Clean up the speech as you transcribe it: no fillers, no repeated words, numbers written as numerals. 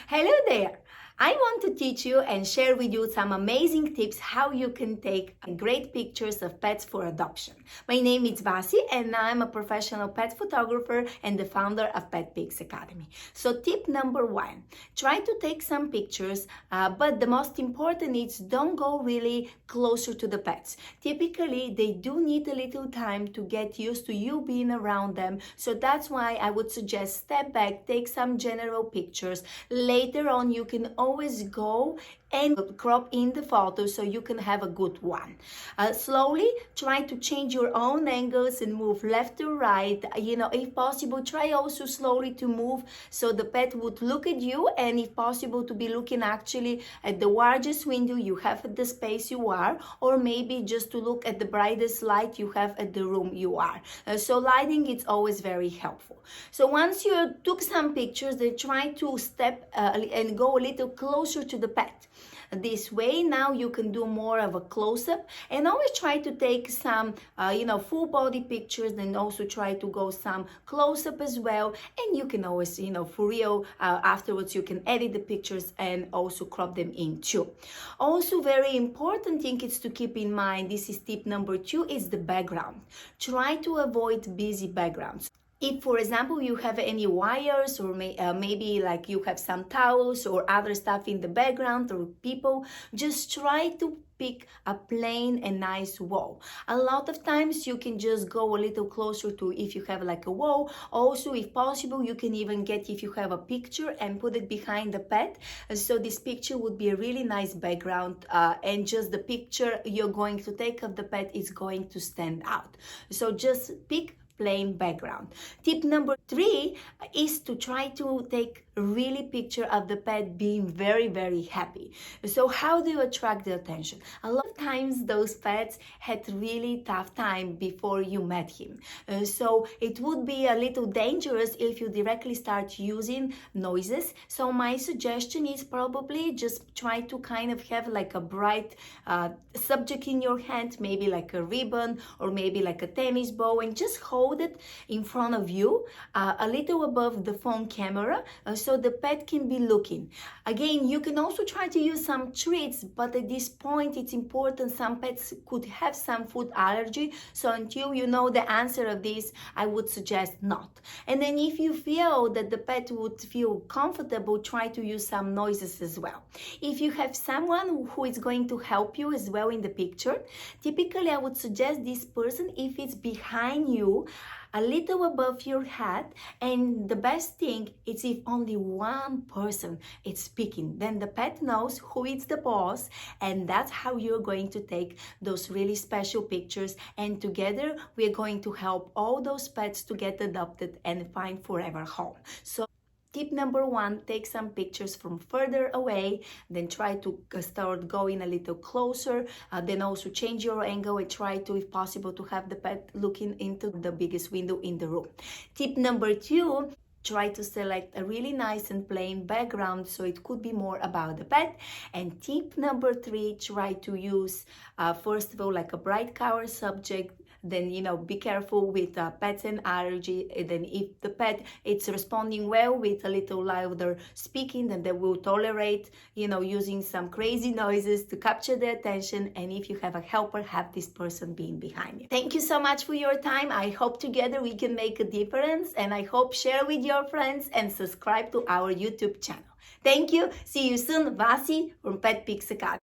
Hello there! I want to teach you and share with you some amazing tips how you can take great pictures of pets for adoption. My name is Vasi and I'm a professional pet photographer and the founder of Pet Pics Academy. So tip number one, try to take some pictures, but the most important is don't go really closer to the pets. Typically, they do need a little time to get used to you being around them. So that's why I would suggest step back, take some general pictures. Later on, you can always go and crop in the photo so you can have a good one. Slowly try to change your own angles and move left to right. If possible, try also slowly to move so the pet would look at you, and if possible to be looking actually at the largest window you have at the space you are, or maybe just to look at the brightest light you have at the room you are. So lighting is always very helpful. So once you took some pictures, then try to step and go a little closer to the pet. This way now you can do more of a close-up, and always try to take some full body pictures, and also try to go some close-up as well. And you can always for real afterwards you can edit the pictures and also crop them in too. Also very important thing is to keep in mind, this is tip number 2, is the background. Try to avoid busy backgrounds. If, for example, you have any wires, or maybe like you have some towels or other stuff in the background, or people, just try to pick a plain and nice wall. A lot of times you can just go a little closer to, if you have like a wall. Also, if possible, you can even get, if you have a picture, and put it behind the pet. So this picture would be a really nice background, and just the picture you're going to take of the pet is going to stand out. So just pick plain background. Tip number 3 is to try to take a really picture of the pet being very, very happy. So how do you attract the attention? A lot of times those pets had really tough time before you met him. So it would be a little dangerous if you directly start using noises. So my suggestion is probably just try to kind of have like a bright subject in your hand, maybe like a ribbon or maybe like a tennis ball, and just hold it in front of you, a little above the phone camera, so the pet can be looking. Again, you can also try to use some treats, but at this point it's important, some pets could have some food allergy, so until you know the answer of this, I would suggest not. And then if you feel that the pet would feel comfortable, try to use some noises as well. If you have someone who is going to help you as well in the picture, typically I would suggest this person if it's behind you, a little above your head, and the best thing is if only one person is speaking, then the pet knows who is the boss, and that's how you're going to take those really special pictures, and together we're going to help all those pets to get adopted and find forever home. So tip number 1, take some pictures from further away, then try to start going a little closer, then also change your angle and try to, if possible, to have the pet looking into the biggest window in the room. Tip number 2, try to select a really nice and plain background so it could be more about the pet. And tip number 3, try to use first of all like a bright color subject. Then be careful with pets and allergy. And then if the pet it's responding well with a little louder speaking, then they will tolerate using some crazy noises to capture their attention. And if you have a helper, have this person being behind you. Thank you so much for your time. I hope together we can make a difference, and I hope share with your friends and subscribe to our YouTube channel. Thank you. See you soon. Vasi from Pet Pics Academy.